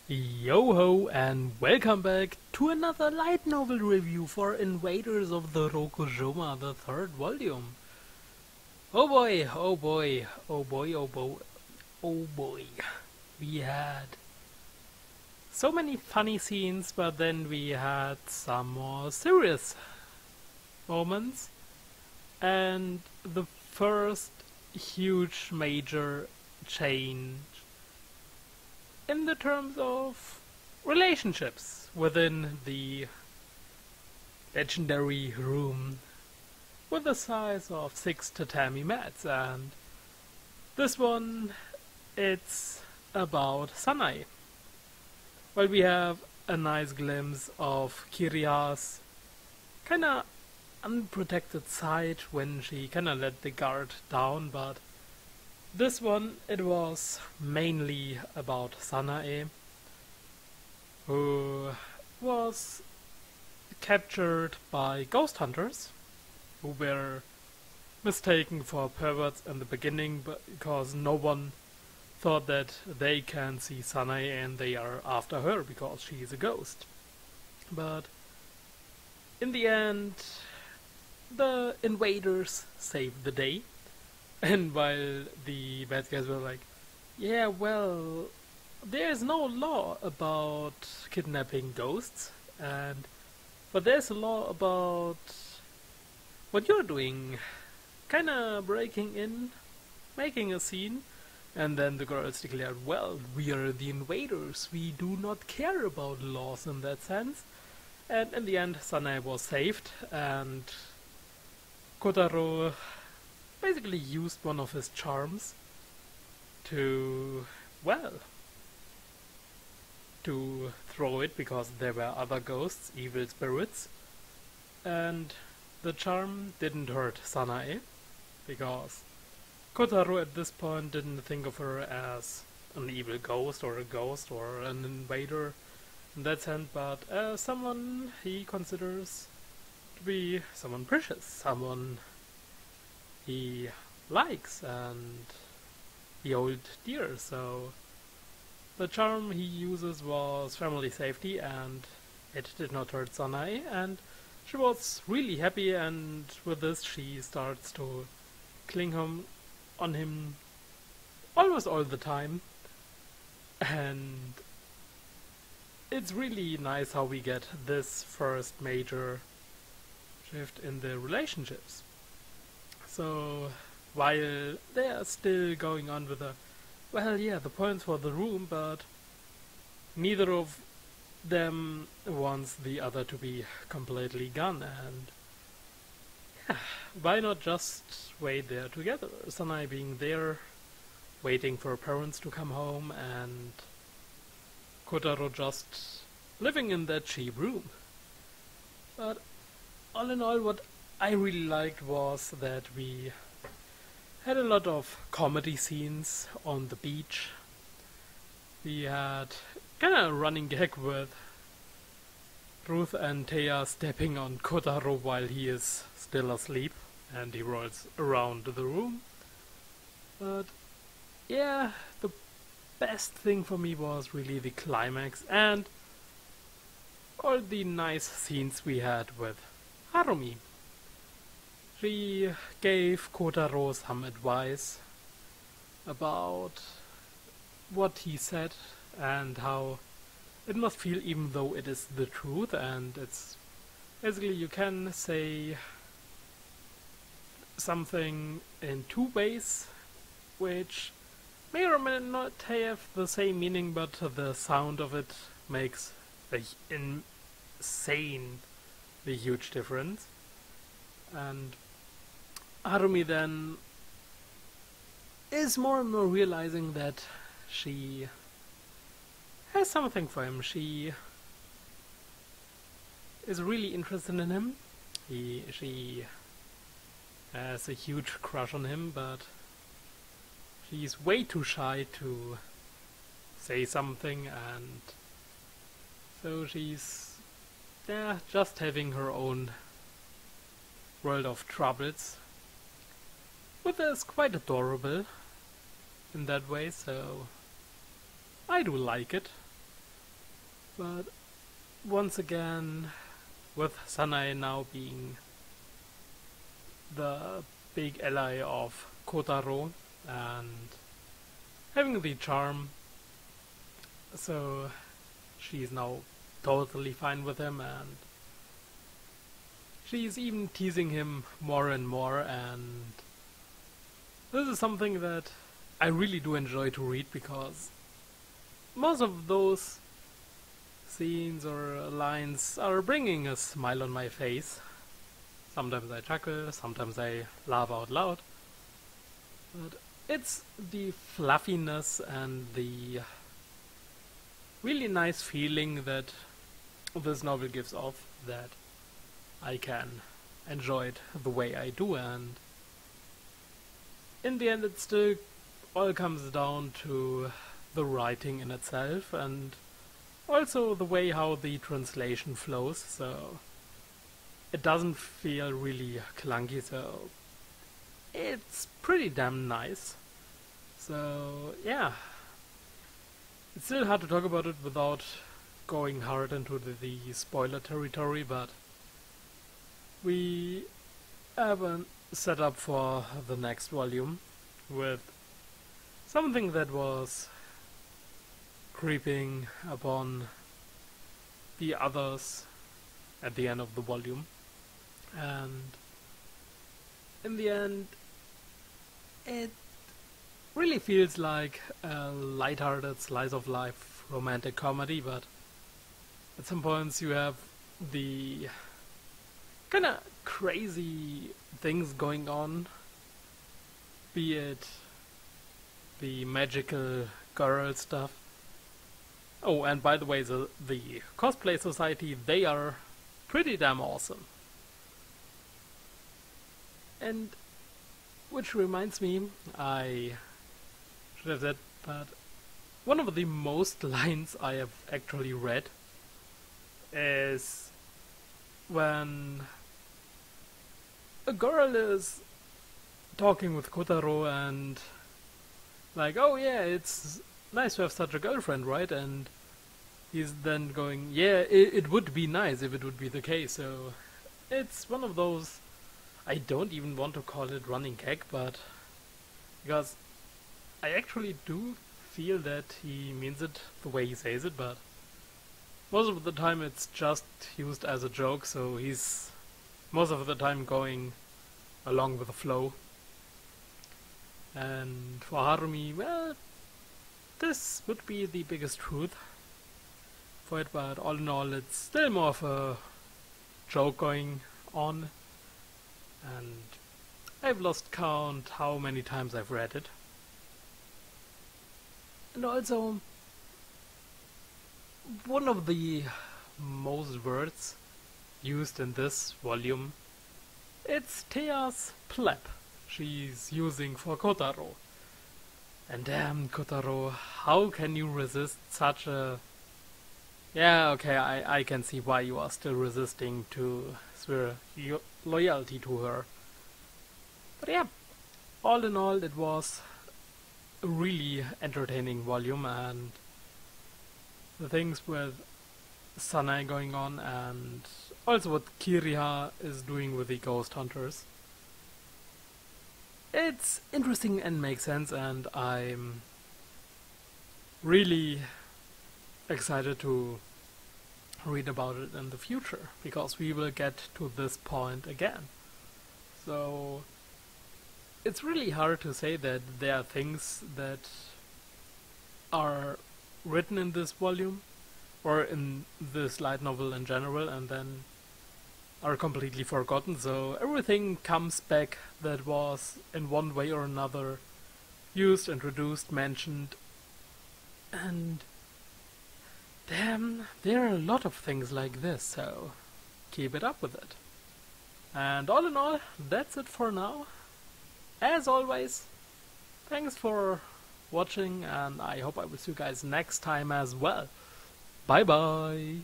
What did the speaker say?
Yo ho and welcome back to another light novel review for Invaders of the Rokujouma, the third volume. Oh boy, oh boy, oh boy, oh boy, oh boy. We had so many funny scenes, but then we had some more serious moments. And the first huge major change in the terms of relationships within the legendary room with a size of 6 tatami mats, and this one it's about Sanae. Well, we have a nice glimpse of Kiria's kinda unprotected side when she kinda let the guard down, but this one, it was mainly about Sanae, who was captured by ghost hunters, who were mistaken for perverts in the beginning because no one thought that they can see Sanae and they are after her because she is a ghost. But in the end, the invaders saved the day. And while the bad guys were like, yeah, well, there's no law about kidnapping ghosts, but there's a law about what you're doing, kinda breaking in, making a scene. And then the girls declared, well, we are the invaders, we do not care about laws in that sense. And in the end, Sanae was saved, and Kotaro basically used one of his charms to, well, to throw it because there were other ghosts, evil spirits, and the charm didn't hurt Sanae because Kotaro at this point didn't think of her as an evil ghost or an invader in that sense, but as someone he considers to be someone precious, someone he likes and he holds dear. So the charm he uses was family safety, and it did not hurt Sanae, and she was really happy, and with this she starts to cling on him almost all the time. And it's really nice how we get this first major shift in the relationships. So while they are still going on with the points for the room, but neither of them wants the other to be completely gone, and yeah, why not just wait there together? Sanae being there, waiting for her parents to come home, and Kotaro just living in that cheap room. But all in all, what I really liked was that we had a lot of comedy scenes on the beach. We had kinda a running gag with Ruth and Taya stepping on Kotaro while he is still asleep and he rolls around the room. But yeah, the best thing for me was really the climax and all the nice scenes we had with Harumi. She gave Kotaro some advice about what he said and how it must feel even though it is the truth, and it's basically you can say something in two ways which may or may not have the same meaning, but the sound of it makes an insanely huge difference. And Harumi then is more and more realizing that she has something for him. She is really interested in him. She has a huge crush on him, but she's way too shy to say something, and so she's just having her own world of troubles, which is quite adorable in that way, so I do like it. But once again, with Sanae now being the big ally of Kotaro and having the charm, so she's now totally fine with him, and she's even teasing him more and more, and this is something that I really do enjoy to read, because most of those scenes or lines are bringing a smile on my face. Sometimes I chuckle, sometimes I laugh out loud, but it's the fluffiness and the really nice feeling that this novel gives off that I can enjoy it the way I do, and in the end it still all comes down to the writing in itself and also the way how the translation flows, so it doesn't feel really clunky, so it's pretty damn nice. So yeah, it's still hard to talk about it without going hard into the spoiler territory, but we have a setup for the next volume with something that was creeping upon the others at the end of the volume, and in the end it really feels like a light-hearted slice of life romantic comedy, but at some points you have the kinda crazy things going on, be it the magical girl stuff. Oh, and by the way, the cosplay society, they are pretty damn awesome. And which reminds me, I should have said, but one of the most lines I have actually read is when a girl is talking with Kotaro and like, oh yeah, it's nice to have such a girlfriend, right? And he's then going, yeah, it would be nice if it would be the case. So it's one of those, I don't even want to call it running gag, but because I actually do feel that he means it the way he says it, but most of the time it's just used as a joke, so he's most of the time going along with the flow. And for Harumi, well, this would be the biggest truth for it, but all in all it's still more of a joke going on, and I've lost count how many times I've read it. And also, one of the most words used in this volume, it's Thea's pleb she's using for Kotaro. And damn, Kotaro, how can you resist such a... Yeah, okay, I can see why you are still resisting to swear loyalty to her. But yeah, all in all it was a really entertaining volume, and the things with Sanae going on and also what Kiriha is doing with the ghost hunters, it's interesting and makes sense, and I'm really excited to read about it in the future, because we will get to this point again. So it's really hard to say that there are things that are written in this volume or in this light novel in general and then are completely forgotten, so everything comes back that was in one way or another used, introduced, mentioned, and damn, there are a lot of things like this, so keep it up with it. And all in all, that's it for now. As always, thanks for watching, and I hope I will see you guys next time as well. Bye bye!